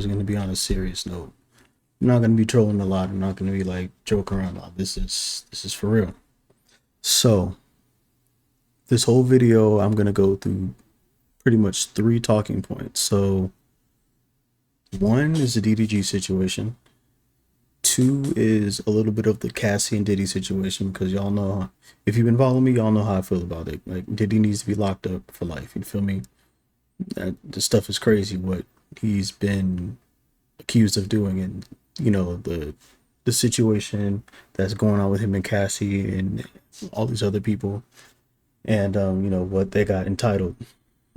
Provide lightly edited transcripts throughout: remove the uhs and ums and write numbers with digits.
is going to be on a serious note. I'm not going to be trolling a lot. I'm not going to be like joking around a lot. This is for real. So this whole video, I'm going to go through pretty much 3 talking points. So 1 is the DDG situation. 2 is a little bit of the Cassie and Diddy situation, because y'all know, if you've been following me, y'all know how I feel about it. Like, Diddy needs to be locked up for life. You feel me? That the stuff is crazy what he's been accused of doing, and you know the situation that's going on with him and Cassie and all these other people, and you know what they got entitled.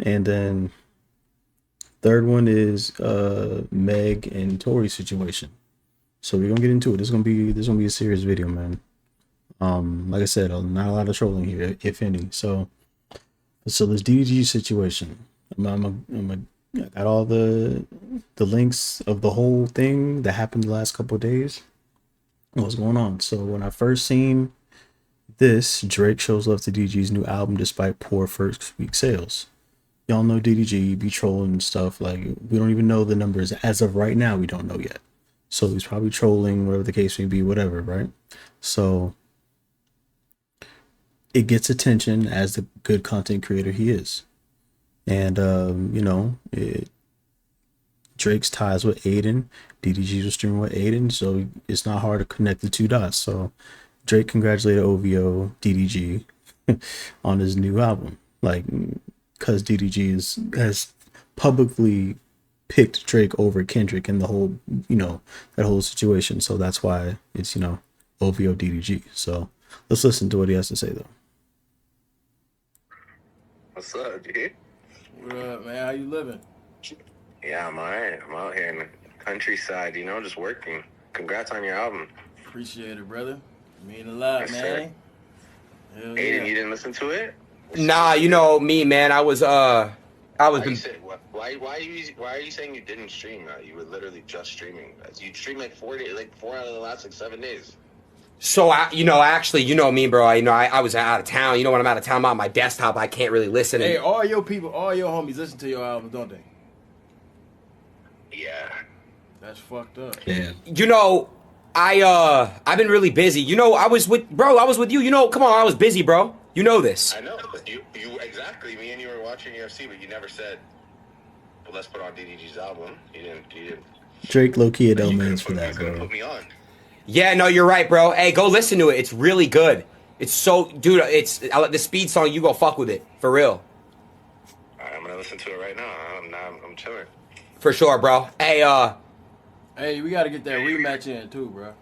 And then 3rd one is Meg and Tory situation. So we're gonna get into it. This is gonna be a serious video, man. Like I said, not a lot of trolling here, if any. So this DDG situation. I got all the links of the whole thing that happened the last couple of days. What's going on? So when I first seen this, Drake shows love to DDG's new album despite poor first week sales. Y'all know DDG be trolling and stuff. Like, we don't even know the numbers as of right now. We don't know yet. So he's probably trolling, whatever the case may be, whatever, right? So it gets attention as the good content creator he is. And, you know, Drake's ties with Aiden, DDG was streaming with Aiden, so it's not hard to connect the 2 dots. So Drake congratulated OVO DDG on his new album, like, because DDG has publicly picked Drake over Kendrick and the whole, you know, that whole situation. So that's why it's, you know, OVO DDG. So let's listen to what he has to say, though. What's up, dude? What up, man? How you living? Yeah, I'm alright. I'm out here in the countryside, you know, just working. Congrats on your album. Appreciate it, brother. Mean a lot, Yes, man. sir. Hell Aiden, yeah. you didn't listen to it? Nah, you know me, man. I was Why are you saying you didn't stream that? You were literally just streaming. You streamed like 4 days, like 4 out of the last like 7 days. So actually, you know me, bro. I was out of town. You know, when I'm out of town, I'm on my desktop. I can't really listen. Hey, all your people, all your homies listen to your album, don't they? Yeah. That's fucked up. Yeah. You know, I've been really busy. You know, I was with you. You know, come on, I was busy, bro. You know this. I know. You exactly. Me and you were watching UFC, but you never said, well, let's put on DDG's album. You didn't. Drake low-key had You elements for that, you couldn't bro. put me on. Yeah, no, you're right, bro. Hey, go listen to it. It's really good. It's so, dude. The speed song. You go fuck with it for real. Alright, I'm gonna listen to it right now. I'm chilling. For sure, bro. Hey, Hey, we gotta get that rematch in too, bro.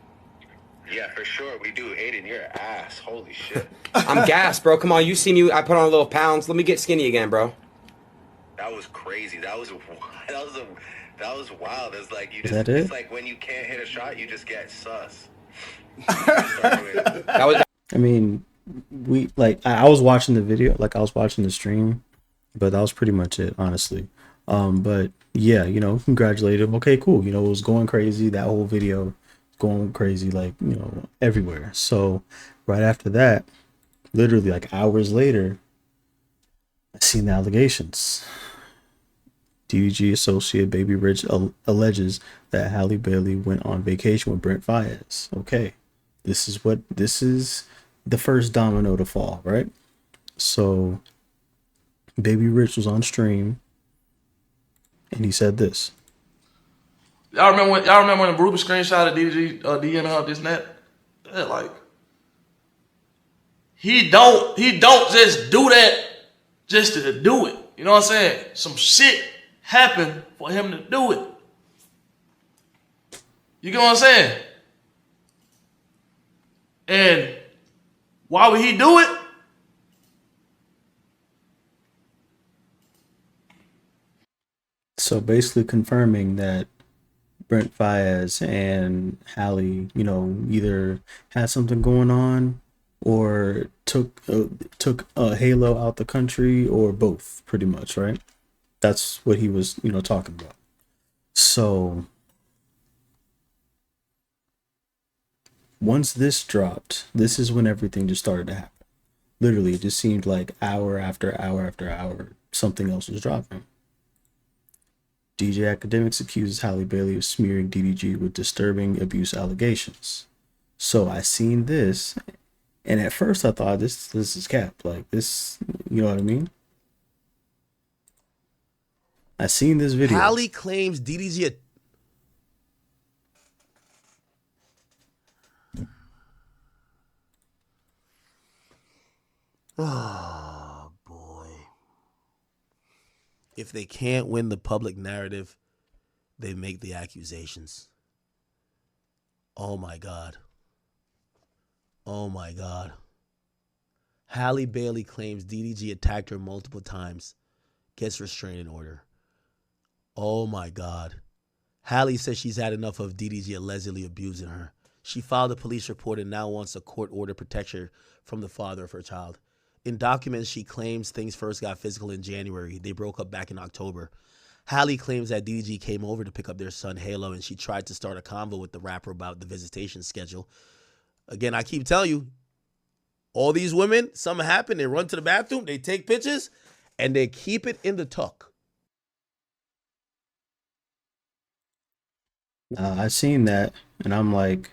Yeah, for sure. We do. Aiden, you're an ass. Holy shit. I'm gassed, bro. Come on, you see me. I put on a little pounds. Let me get skinny again, bro. That was crazy. That was wild. It's like It's like when you can't hit a shot, you just get sus. That was. I mean, I was watching the video, like I was watching the stream, but that was pretty much it, honestly. But yeah, you know, congratulated him. Okay, cool. You know, it was going crazy. That whole video going crazy, like, you know, everywhere. So right after that, literally like hours later, I seen the allegations. DDG associate Baby Rich alleges that Halle Bailey went on vacation with Brent Faiyaz. Okay, this is the first domino to fall, right? So Baby Rich was on stream and he said this. Y'all remember when Ruben screenshot of DDG DM her this and that? Yeah, like he don't just do that just to do it. You know what I'm saying? Some shit happened for him to do it. You get what I'm saying? And why would he do it? So basically confirming that Brent Faiyaz and Halle, you know, either had something going on or took Halo out the country, or both, pretty much, right? That's what he was, you know, talking about. So once this dropped, this is when everything just started to happen. Literally, it just seemed like hour after hour after hour, something else was dropping. DJ Academics accuses Halle Bailey of smearing DDG with disturbing abuse allegations. So I seen this, and at first I thought this is cap. Like this, you know what I mean? I seen this video. Halle claims DDG. Oh boy. If they can't win the public narrative, they make the accusations. Oh my God. Oh my God. Halle Bailey claims DDG attacked her multiple times. Gets restraining order. Oh my God. Halle says she's had enough of DDG allegedly abusing her. She filed a police report and now wants a court order protect her from the father of her child. In documents, she claims things first got physical in January. They broke up back in October. Halle claims that DDG came over to pick up their son Halo, and she tried to start a convo with the rapper about the visitation schedule. Again, I keep telling you, all these women, something happened, they run to the bathroom, they take pictures, and they keep it in the tuck. I seen that, and I'm like,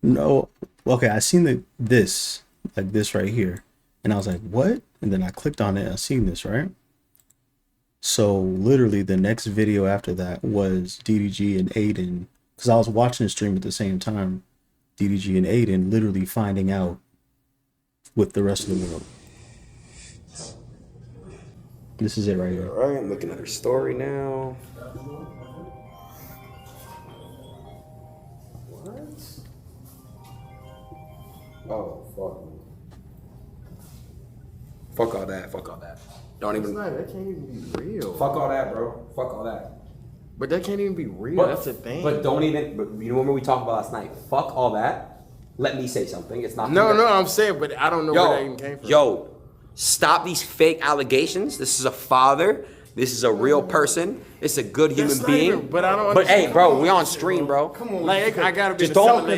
no, okay, I seen this right here, and I was like, what? And then I clicked on it, and I seen this, right? So literally the next video after that was DDG and Aiden, because I was watching the stream at the same time, DDG and Aiden literally finding out with the rest of the world. This is it right here. All right, I'm looking at her story now. Oh, fuck all that. Fuck all that. Don't even. That can't even be real. Fuck all that, bro. Fuck all that. But that can't even be real. But, that's the thing. But don't even. But you remember we talked about last night? Fuck all that. Let me say something. It's not. No, I'm saying, but I don't know where that even came from. Yo, stop these fake allegations. This is a father. This is a real person. It's a good human being. Even, but I don't. But hey, bro, we on stream, bro. Come on, like I gotta be. Just don't do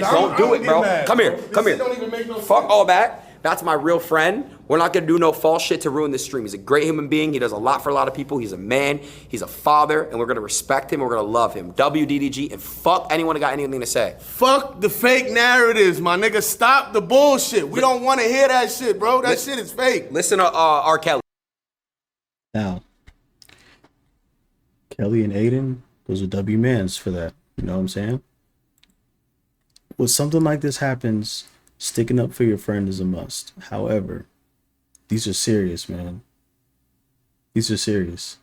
it, bro. Come here. Don't even make no Fuck all that. That's my real friend. We're not gonna do no false shit to ruin this stream. He's a great human being. He does a lot for a lot of people. He's a man. He's a father, and we're gonna respect him. We're gonna love him. WDDG, and fuck anyone that got anything to say. Fuck the fake narratives, my nigga. Stop the bullshit. We don't want to hear that shit, bro. That shit is fake. Listen to R. Kelly. Now, Kelly and Aiden, those are W mans for that. You know what I'm saying? When something like this happens, sticking up for your friend is a must. However, these are serious, man. These are serious.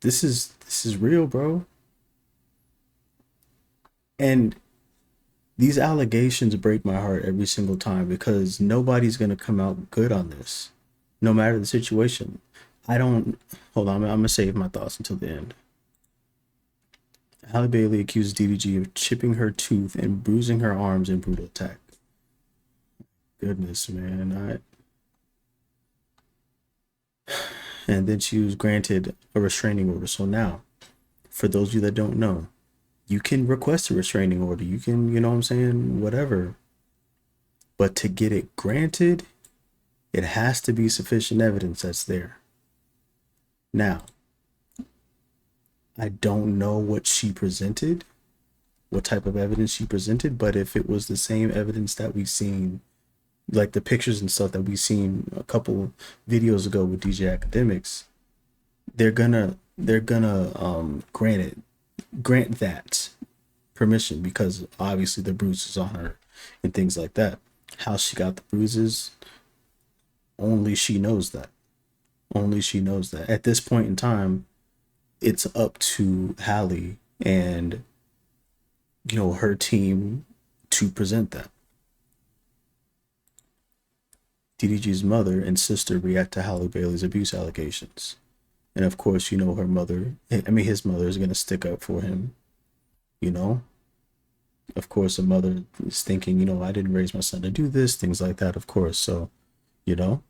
This is real, bro. And these allegations break my heart every single time because nobody's gonna come out good on this, no matter the situation. Hold on, I'm gonna save my thoughts until the end. Halle Bailey accused DDG of chipping her tooth and bruising her arms in brutal attack. Goodness, man. And then she was granted a restraining order. So now, for those of you that don't know, you can request a restraining order. You can, you know what I'm saying, whatever. But to get it granted, it has to be sufficient evidence that's there. Now, I don't know what she presented, what type of evidence she presented, but if it was the same evidence that we've seen, like the pictures and stuff that we've seen a couple videos ago with DJ Academics, they're gonna grant that permission because obviously the bruises on her and things like that. How she got the bruises, only she knows that. Only she knows that. At this point in time, it's up to Halle and, you know, her team to present that. DDG's mother and sister react to Halle Bailey's abuse allegations. And of course, you know, his mother is going to stick up for him, you know. Of course, a mother is thinking, you know, I didn't raise my son to do this, things like that, of course. So, you know.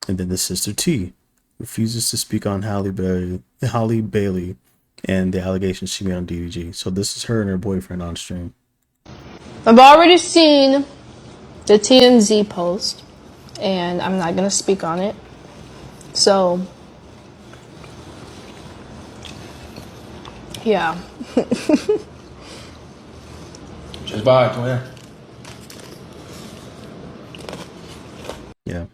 And then the sister T refuses to speak on Halle Bailey and the allegations she made on DDG. So this is her and her boyfriend on stream. I've already seen the TMZ post, and I'm not going to speak on it. So Yeah. Just vibe, twin. Yeah.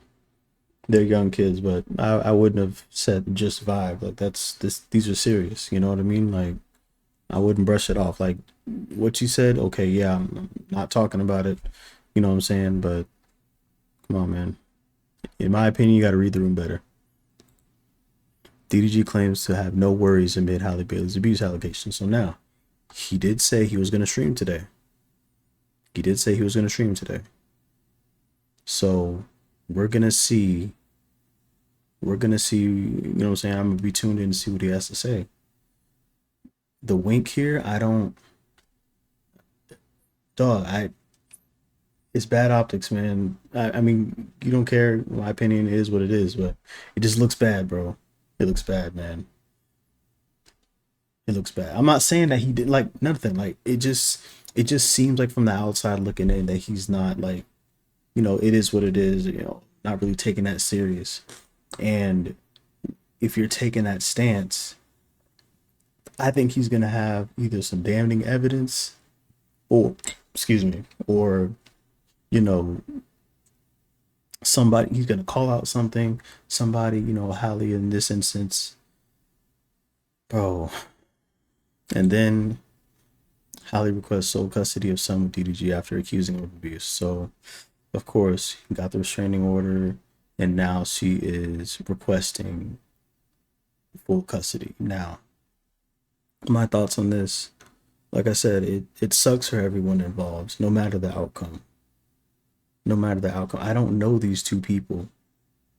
They're young kids, but I wouldn't have said just vibe. Like these are serious. You know what I mean? Like I wouldn't brush it off. Like what you said, okay, yeah, I'm not talking about it. You know what I'm saying? But come on, man. In my opinion, you got to read the room better. DDG claims to have no worries amid Halle Bailey's abuse allegations. So now, he did say he was going to stream today. So we're going to see, you know what I'm saying? I'm going to be tuned in to see what he has to say. The wink here, it's bad optics, man. I mean, you don't care. My opinion is what it is, but it just looks bad, bro. It looks bad, man. It looks bad. I'm not saying that he did like nothing. Like it just seems like from the outside looking in that he's not like, you know, it is what it is, you know, not really taking that serious. And if you're taking that stance, I think he's gonna have either some damning evidence or you know, somebody, he's gonna call out somebody, you know, Halle in this instance, bro. And then Halle requests sole custody of son with DDG after accusing him of abuse. So, of course, he got the restraining order, and now she is requesting full custody. Now, my thoughts on this, like I said, it sucks for everyone involved, no matter the outcome. I don't know these two people.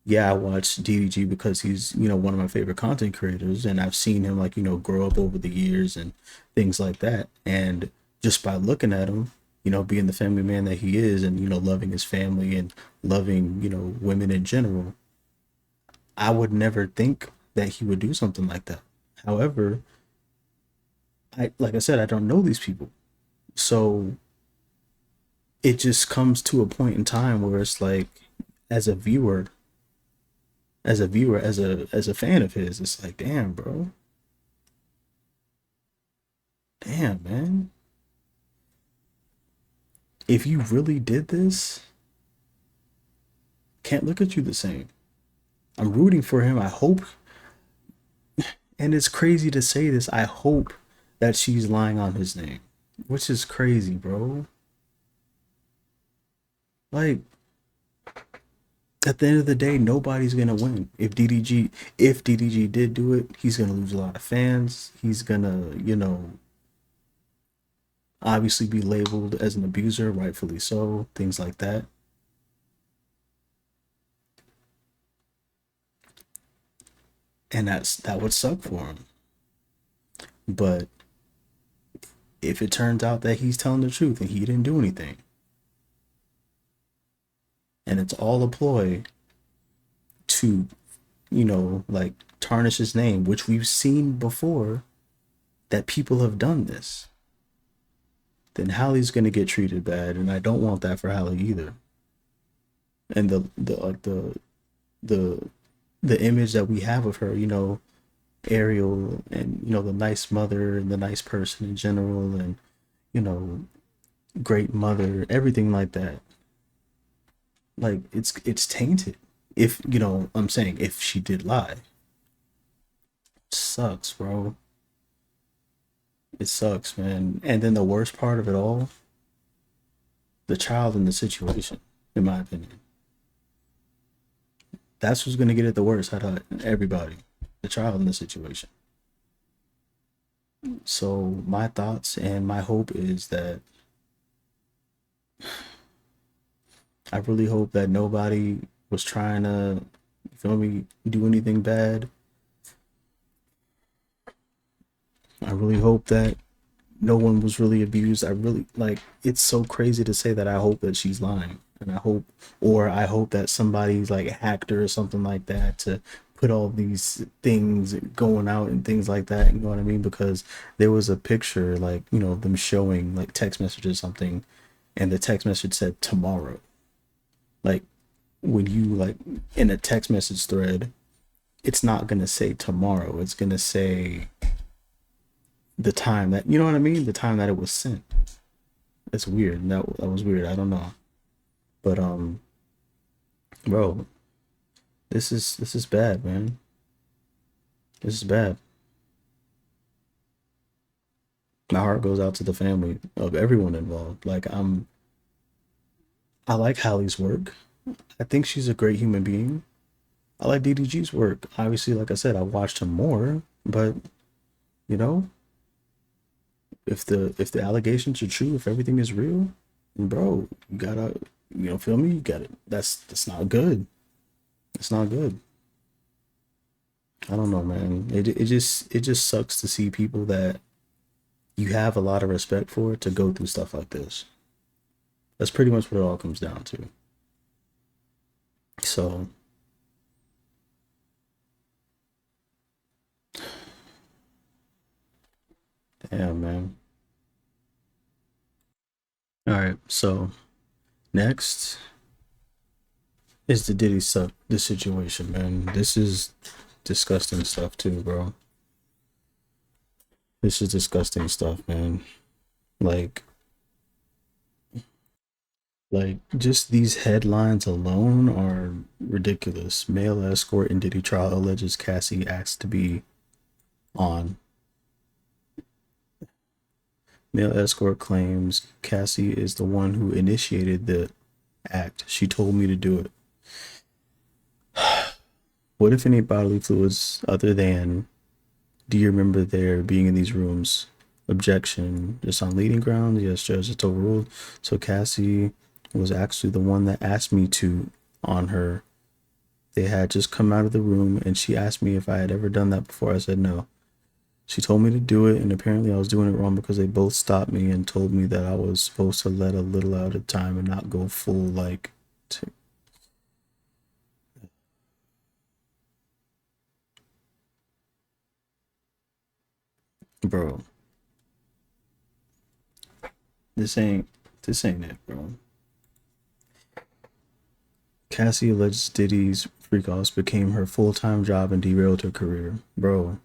Yeah, I watch DDG because he's, you know, one of my favorite content creators, and I've seen him, like, you know, grow up over the years and things like that. And just by looking at him, you know, being the family man that he is, and, you know, loving his family and loving, you know, women in general, I would never think that he would do something like that. However, like I said, I don't know these people. So it just comes to a point in time where it's like, as a fan of his, it's like, damn, bro. Damn, man. If you really did this, can't look at you the same. I'm rooting for him. I hope, and it's crazy to say this, I hope that she's lying on his name, which is crazy, bro. Like, at the end of the day, nobody's gonna win. If DDG did do it, he's gonna lose a lot of fans. He's gonna, you know, obviously be labeled as an abuser, rightfully so, things like that. And that would suck for him. But if it turns out that he's telling the truth and he didn't do anything, and it's all a ploy to, you know, like tarnish his name, which we've seen before that people have done this, then Halle's gonna get treated bad, and I don't want that for Halle either. And the image that we have of her, you know, Ariel, and, you know, the nice mother and the nice person in general, and, you know, great mother, everything like that. Like, it's tainted. If, you know, I'm saying, if she did lie. It sucks, bro. It sucks, man. And then the worst part of it all, the child in the situation, in my opinion. That's who's gonna get it the worst out of everybody. The child in the situation. So my thoughts and my hope is that I really hope that nobody was trying to, you feel me, do anything bad. I really hope that no one was really abused. I really, like, it's so crazy to say that I hope that she's lying. And I hope that somebody's like hacked her or something like that to put all these things going out and things like that. You know what I mean? Because there was a picture, like, you know, them showing like text messages or something, and the text message said tomorrow. Like, when you, like, in a text message thread, it's not gonna say tomorrow. It's gonna say the time that, you know what I mean? The time that it was sent. It's weird. That was weird. I don't know. But bro, this is bad, man. This is bad. My heart goes out to the family of everyone involved. Like I like Halle's work. I think she's a great human being. I like DDG's work. Obviously, like I said, I watched him more, but you know, if the allegations are true, if everything is real, bro, you gotta, you know, feel me? You got it. That's not good. It's not good. I don't know, man. It just sucks to see people that you have a lot of respect for to go through stuff like this. That's pretty much what it all comes down to. So, damn, man. All right, so next is the Diddy suck this situation, man. This is disgusting stuff too, bro. This is disgusting stuff, man. Like just these headlines alone are ridiculous. Male escort in Diddy trial alleges Cassie asked to be on. Male escort claims Cassie is the one who initiated the act. She told me to do it. What if any bodily fluids other than, do you remember there being in these rooms? Objection. Just on leading grounds? Yes, Judge, it's overruled. So Cassie was actually the one that asked me to on her. They had just come out of the room and she asked me if I had ever done that before. I said no. She told me to do it, and apparently I was doing it wrong because they both stopped me and told me that I was supposed to let a little out of time and not go full like bro. This ain't it, bro. Cassie alleges Diddy's freak-offs became her full-time job and derailed her career, bro.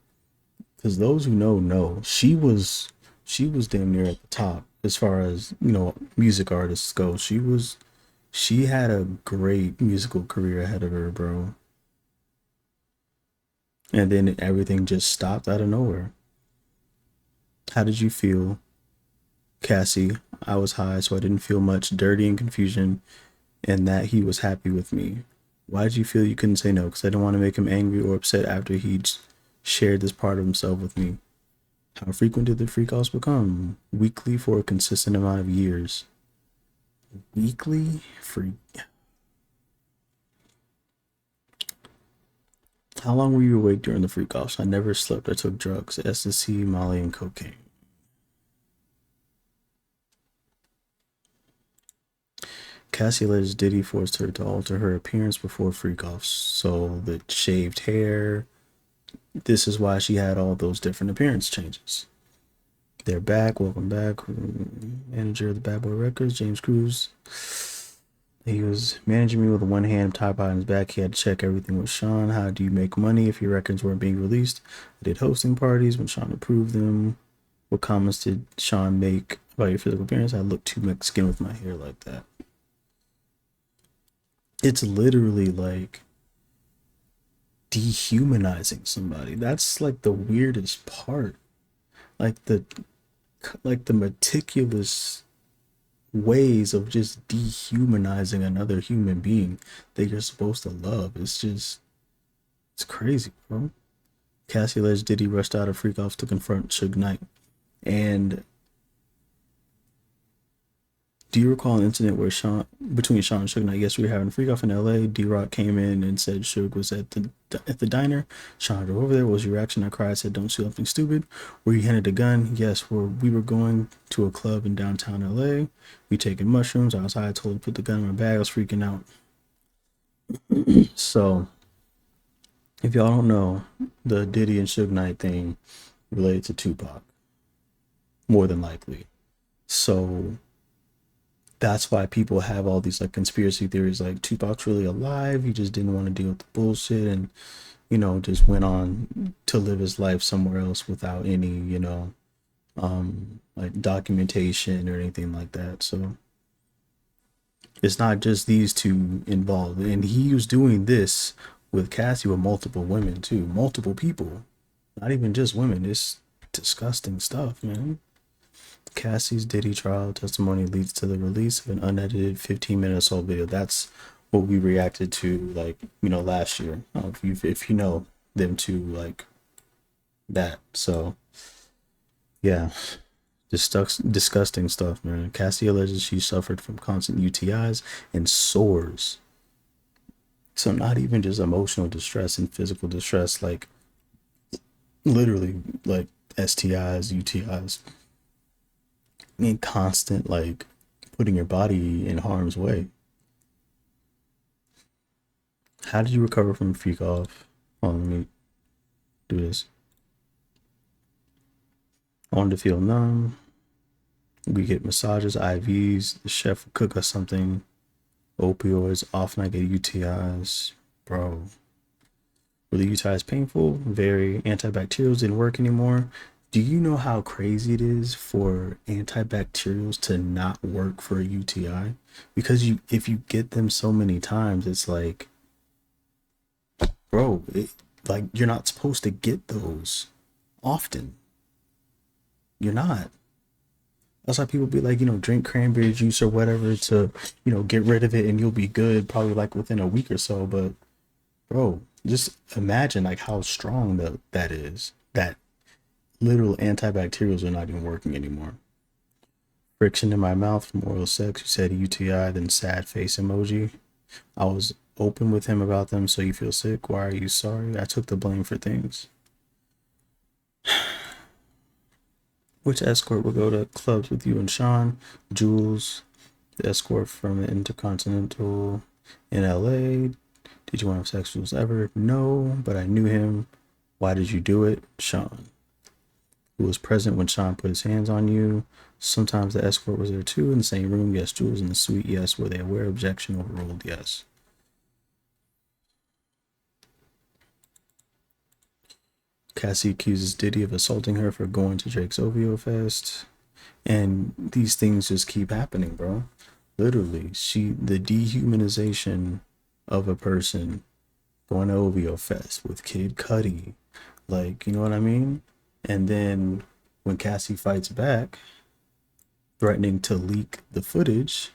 Because those who know, she was damn near at the top as far as, you know, music artists go. She had a great musical career ahead of her, bro. And then everything just stopped out of nowhere. How did you feel, Cassie? I was high, so I didn't feel much dirty and confusion, and that he was happy with me. Why did you feel you couldn't say no? Because I didn't want to make him angry or upset after he'd shared this part of himself with me. How frequent did the freak-offs become? Weekly for a consistent amount of years. Weekly? How long were you awake during the freak-offs? I never slept. I took drugs, ecstasy, Molly, and cocaine. Cassie alleges Diddy forced her to alter her appearance before freak-offs. So the shaved hair, this is why she had all those different appearance changes. They're back. Welcome back. Manager of the Bad Boy Records, James Cruz. He was managing me with one hand tied behind his back. He had to check everything with Sean. How do you make money if your records weren't being released? I did hosting parties when Sean approved them. What comments did Sean make about your physical appearance? I look too Mexican with my hair like that. It's literally like dehumanizing somebody. That's like the weirdest part. Like the meticulous ways of just dehumanizing another human being that you're supposed to love. It's crazy, bro. Cassie alleged Diddy rushed out of freak-offs to confront Suge Knight. And do you recall an incident where between Sean and Suge Knight? Yes, we were having a freak-off in LA. D-Rock came in and said Suge was at the diner. Sean drove over there. What was your reaction? I cried, said, don't do something stupid. Were you handed a gun? Yes, we were going to a club in downtown LA. We taking mushrooms. I was high. I told her to put the gun in my bag. I was freaking out. So, if y'all don't know, the Diddy and Suge Knight thing related to Tupac. More than likely. So that's why people have all these like conspiracy theories, like Tupac's really alive. He just didn't want to deal with the bullshit and, you know, just went on to live his life somewhere else without any, you know, like documentation or anything like that. So it's not just these two involved. And he was doing this with Cassie with multiple women too, multiple people, not even just women. It's disgusting stuff, man. Cassie's Diddy trial testimony leads to the release of an unedited 15-minute assault video. That's what we reacted to, like, you know, last year. If you know them two, like that. So yeah, disgusting stuff, man. Cassie alleges she suffered from constant UTIs and sores. So not even just emotional distress and physical distress, like literally like STIs, UTIs. I mean, constant, like, putting your body in harm's way. How did you recover from freak off? Hold on, let me do this. I wanted to feel numb. We get massages, IVs. The chef will cook us something. Opioids. Often I get UTIs. Bro. Were the UTIs painful? Very. Antibacterials didn't work anymore. Do you know how crazy it is for antibacterials to not work for a UTI? Because if you get them so many times, it's like, bro, like you're not supposed to get those often. You're not. That's why people be like, you know, drink cranberry juice or whatever to, you know, get rid of it and you'll be good probably like within a week or so. But bro, just imagine like how strong that is. That literal antibacterials are not even working anymore. Friction in my mouth from oral sex. You said UTI, then sad face emoji. I was open with him about them. So you feel sick? Why are you sorry? I took the blame for things. Which escort will go to clubs with you and Sean? Jules, the escort from the Intercontinental in LA. Did you want to have sex with Jules ever? No, but I knew him. Why did you do it? Sean. Who was present when Sean put his hands on you? Sometimes the escort was there too, in the same room. Yes. Jules in the suite. Yes. Were they aware? Objection overruled. Yes. Cassie accuses Diddy of assaulting her for going to Drake's OVO Fest. And these things just keep happening, bro. Literally, the dehumanization of a person going to OVO Fest with Kid Cudi. Like, you know what I mean? And then when Cassie fights back, threatening to leak the footage,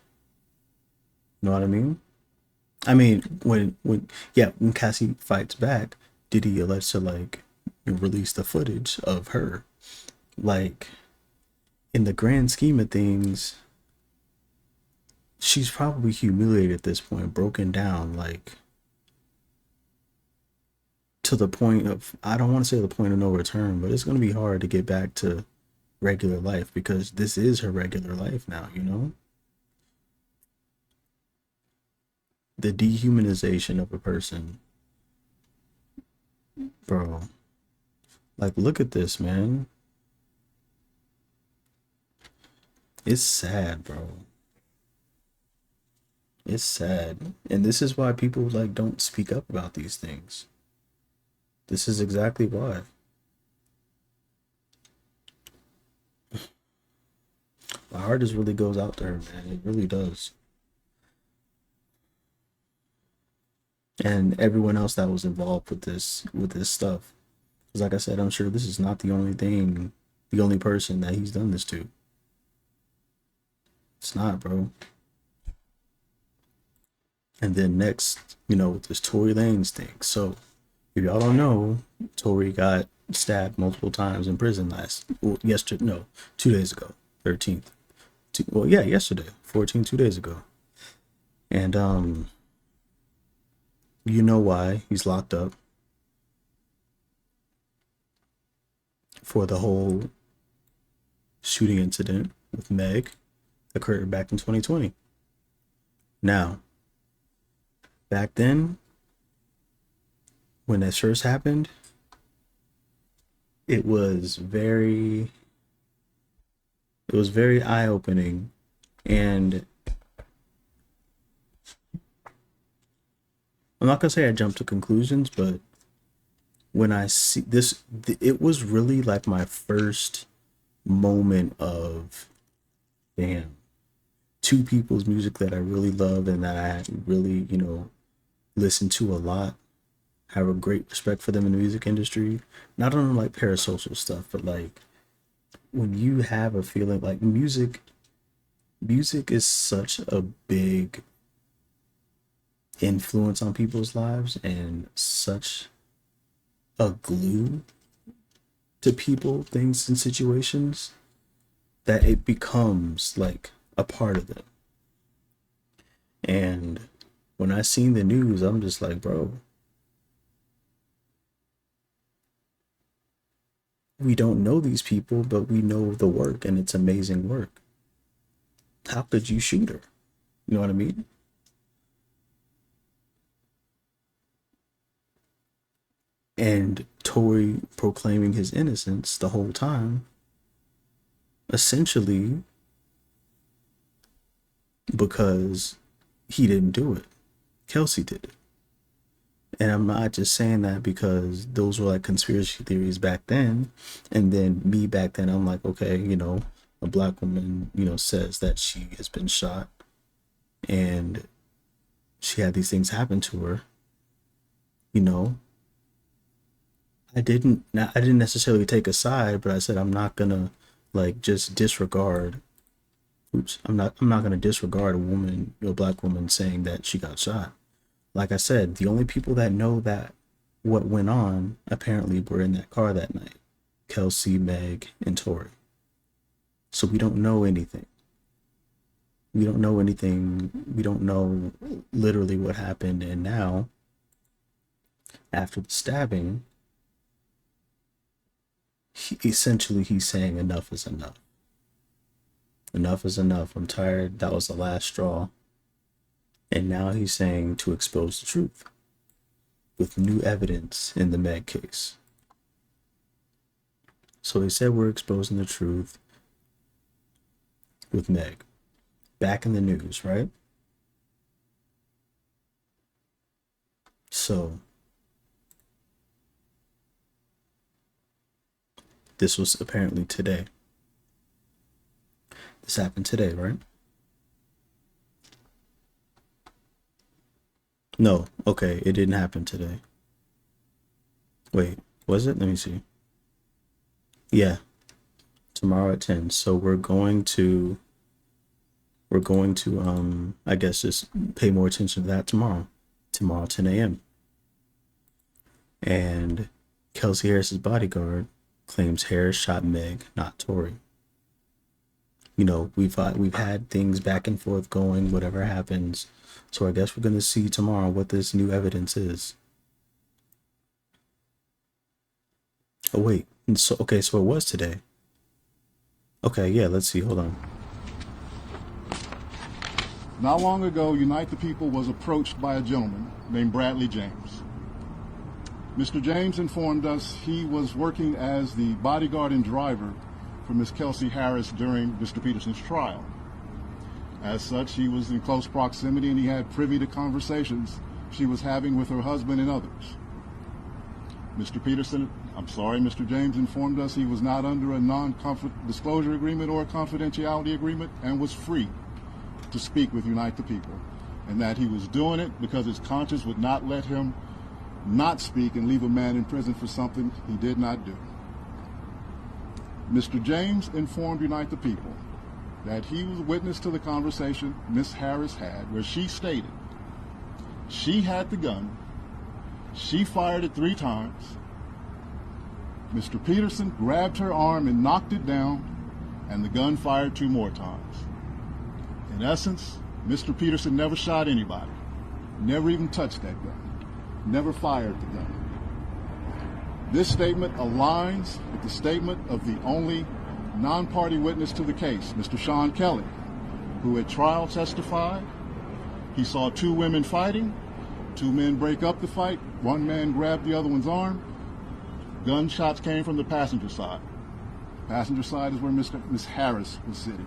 you know what I mean? I mean, when Cassie fights back, Diddy alleged to like release the footage of her. Like, in the grand scheme of things, she's probably humiliated at this point, broken down, like to the point of, I don't want to say the point of no return, but it's going to be hard to get back to regular life because this is her regular life now, you know? The dehumanization of a person. Bro. Like, look at this, man. It's sad, bro. It's sad. And this is why people like don't speak up about these things. This is exactly why. My heart just really goes out to her, man. It really does. And everyone else that was involved with this stuff. Because like I said, I'm sure this is not the only person that he's done this to. It's not, bro. And then next, you know, with this Tory Lanez thing. So if y'all don't know, Tory got stabbed multiple times in prison 2 days ago, 13th. Yesterday, 14, 2 days ago. And you know why he's locked up? For the whole shooting incident with Meg occurred back in 2020. Now, back then, when that first happened, it was very eye-opening, and I'm not gonna say I jumped to conclusions, but when I see this, it was really like my first moment of, damn, two people's music that I really love and that I really, listen to a lot. Have a great respect for them in the music industry. Not on like parasocial stuff, but like when you have a feeling like music is such a big influence on people's lives and such a glue to people, things, and situations that it becomes like a part of them. And when I seen the news, I'm just like, bro, we don't know these people, but we know the work, and it's amazing work. How could you shoot her? You know what I mean? And Tory proclaiming his innocence the whole time, essentially because he didn't do it. Kelsey did it. And I'm not just saying that because those were like conspiracy theories back then. And then me back then, I'm like, okay, a black woman, says that she has been shot and she had these things happen to her. I didn't necessarily take a side, but I said I'm not gonna like just disregard. I'm not gonna disregard a black woman saying that she got shot. Like I said, the only people that know that what went on apparently were in that car that night. Kelsey, Meg, and Tory. So we don't know anything. We don't know anything. We don't know literally what happened. And now, after the stabbing, he's saying enough is enough. Enough is enough. I'm tired. That was the last straw. And now he's saying to expose the truth with new evidence in the Meg case. So he said we're exposing the truth with Meg. Back in the news, right? So this was apparently today. This happened today, right? No, okay, it didn't happen today. Wait, was it? Let me see. Yeah, tomorrow at 10. So we're going to I guess just pay more attention to that tomorrow. Tomorrow 10 a.m. And Kelsey Harris's bodyguard claims Harris shot Meg, not Tory. We've had things back and forth going, whatever happens. So I guess we're going to see tomorrow what this new evidence is. Oh, wait. So it was today. Okay, yeah, let's see. Hold on. Not long ago, Unite the People was approached by a gentleman named Bradley James. Mr. James informed us he was working as the bodyguard and driver for Ms. Kelsey Harris during Mr. Peterson's trial. As such, he was in close proximity and he had privy to conversations she was having with her husband and others. Mr. James informed us he was not under a non-disclosure agreement or a confidentiality agreement and was free to speak with Unite the People, and that he was doing it because his conscience would not let him not speak and leave a man in prison for something he did not do. Mr. James informed Unite the People that he was witness to the conversation Ms. Harris had where she stated she had the gun, she fired it 3 times, Mr. Peterson grabbed her arm and knocked it down, and the gun fired 2 more times. In essence, Mr. Peterson never shot anybody, never even touched that gun, never fired the gun. This statement aligns with the statement of the only non-party witness to the case, Mr. Sean Kelly, who at trial testified he saw 2 women fighting, 2 men break up the fight, 1 man grabbed the other one's arm. Gunshots came from the passenger side. Passenger side is where Ms. Harris was sitting.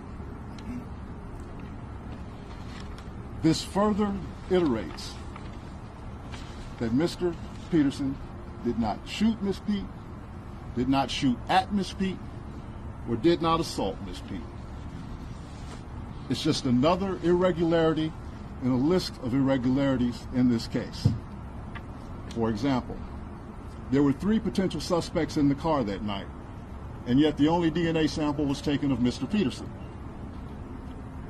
This further iterates that Mr. Peterson did not shoot Miss Pete, did not shoot at Miss Pete, or did not assault Miss Peter. It's just another irregularity in a list of irregularities in this case. For example, there were 3 potential suspects in the car that night, and yet the only DNA sample was taken of Mr. Peterson,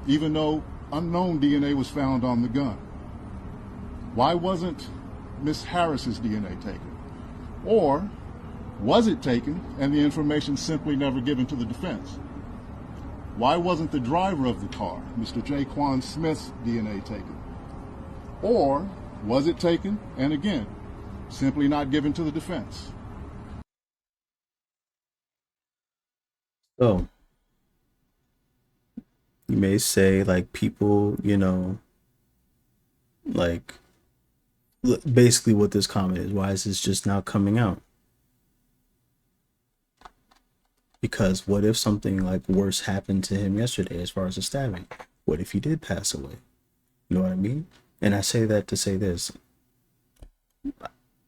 even though unknown DNA was found on the gun. Why wasn't Miss Harris's DNA taken? Or was it taken and the information simply never given to the defense? Why wasn't the driver of the car, Mr. Jaquan Smith's DNA taken? Or was it taken and again, simply not given to the defense? So, you may say, like, people, you know, like, basically what this comment is, why is this just now coming out? Because what if something like worse happened to him yesterday as far as a stabbing? What if he did pass away? You know what I mean? And I say that to say this.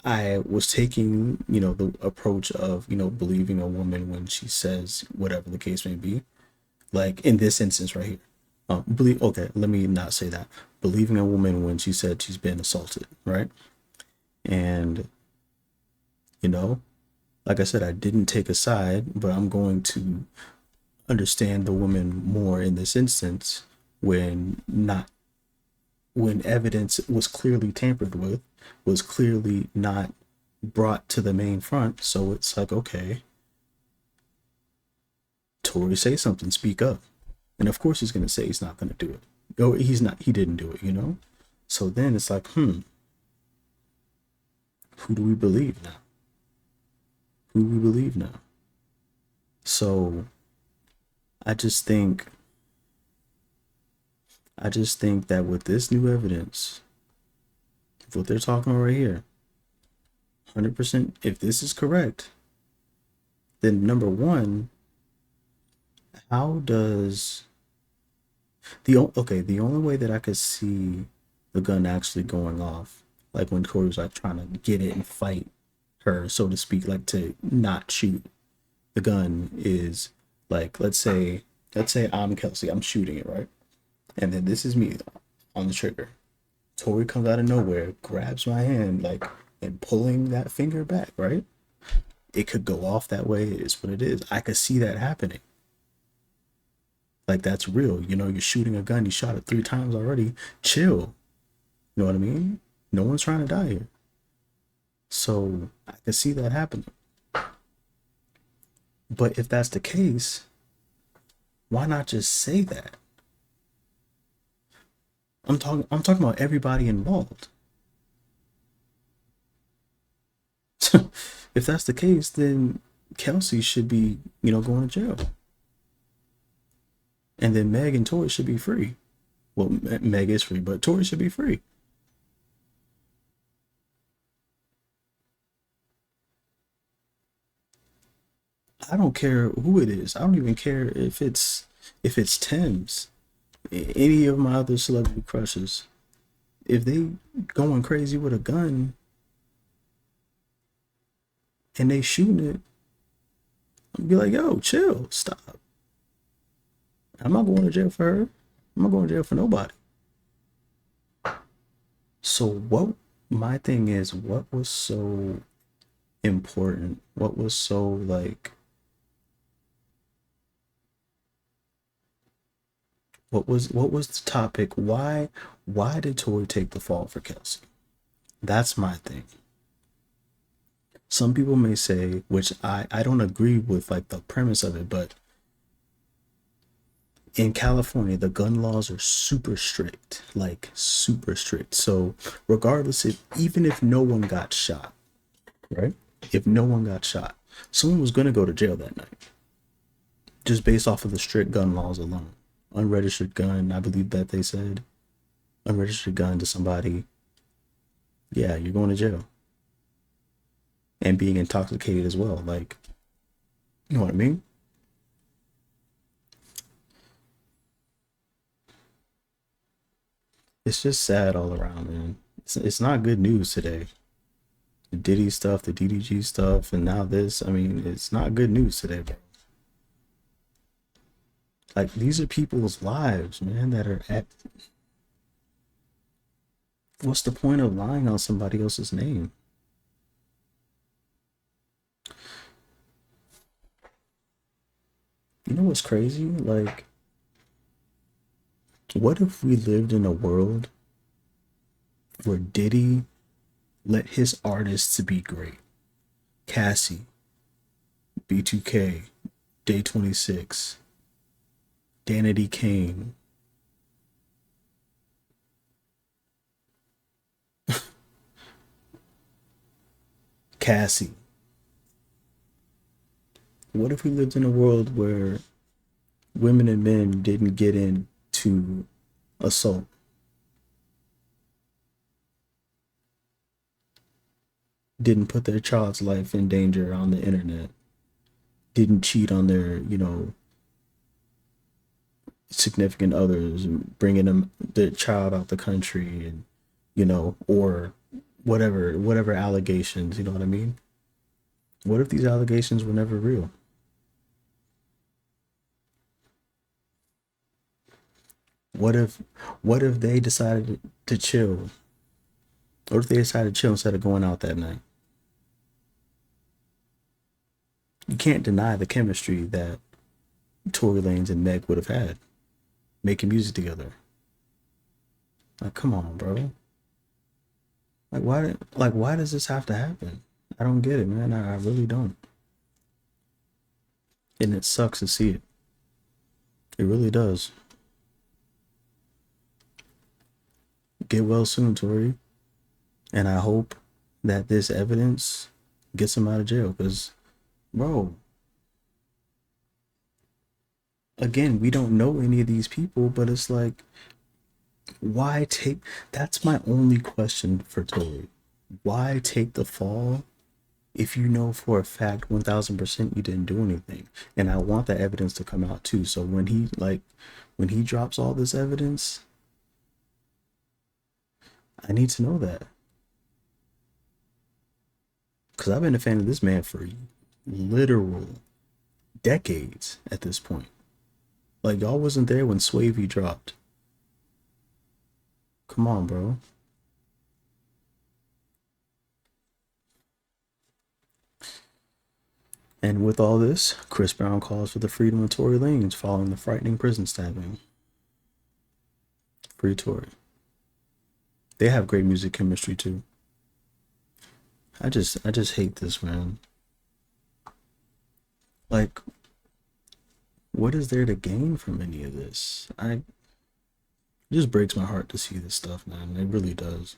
I was taking, you know, the approach of, you know, believing a woman when she says whatever the case may be. Like in this instance right here. Okay, let me not say that. Believing a woman when she said she's been assaulted, right? And, you know, like I said, I didn't take a side, but I'm going to understand the woman more in this instance when evidence was clearly tampered with, was clearly not brought to the main front. So it's like, okay, Tory, say something, speak up. And of course he's going to say he's not going to do it. Or he didn't do it, you know? So then it's like, who do we believe now? Who do we believe now? So I just think that with this new evidence, what they're talking about right here, 100%, if this is correct, then number one, how does the only way that I could see the gun actually going off, like when Tory was like trying to get it and fight her, so to speak, like to not shoot the gun, is like, let's say I'm Kelsey, I'm shooting it, right? And then this is me on the trigger. Tory comes out of nowhere, grabs my hand, like, and pulling that finger back, right? It could go off that way. It is what it is. I could see that happening. Like, that's real. You know, you're shooting a gun. You shot it 3 times already. Chill. You know what I mean? No one's trying to die here. So I could see that happening. But if that's the case, why not just say that? I'm talking about everybody involved. If that's the case, then Kelsey should be, you know, going to jail. And then Meg and Tory should be free. Well, Meg is free, but Tory should be free. I don't care who it is. I don't even care if it's Thames, any of my other celebrity crushes. If they going crazy with a gun and they shooting it, I'll be like, yo, chill, stop. I'm not going to jail for her. I'm not going to jail for nobody. So what my thing is, what was so important? What was so like, what was the topic? Why did Tory take the fall for Kelsey? That's my thing. Some people may say, which I don't agree with, like, the premise of it, but in California, the gun laws are super strict, like super strict. So regardless, even if no one got shot, right? If no one got shot, someone was going to go to jail that night, just based off of the strict gun laws alone. Unregistered gun, I believe that they said, unregistered gun to somebody, yeah, you're going to jail. And being intoxicated as well, like, you know what I mean? It's just sad all around, man. It's not good news today. The Diddy stuff, the DDG stuff, and now this. I mean, it's not good news today, bro. Like, these are people's lives, man, that are at. What's the point of lying on somebody else's name? You know what's crazy? Like, what if we lived in a world where Diddy let his artists to be great? Cassie, B2K, Day 26, Danity Kane. Cassie. What if we lived in a world where women and men didn't get into assault? Didn't put their child's life in danger on the internet? Didn't cheat on their, significant others and bringing them their child out the country and, or whatever allegations, you know what I mean? What if these allegations were never real? What if they decided to chill? What if they decided to chill instead of going out that night? You can't deny the chemistry that Tory Lanez and Meg would have had making music together. Like, come on, bro. Why does this have to happen? I don't get it, man. I really don't. And it sucks to see it. It really does. Get well soon, Tory. And I hope that this evidence gets him out of jail. Because, bro, again, we don't know any of these people, but it's like, why take... That's my only question for Tory. Why take the fall if you know for a fact 1000% you didn't do anything? And I want that evidence to come out too. So when he drops all this evidence, I need to know that. Because I've been a fan of this man for literal decades at this point. Like, y'all wasn't there when Swavey dropped. Come on, bro. And with all this, Chris Brown calls for the freedom of Tory Lanez following the frightening prison stabbing. Free Tory. They have great music chemistry too. I just hate this, man. Like, what is there to gain from any of this? It just breaks my heart to see this stuff, man. It really does.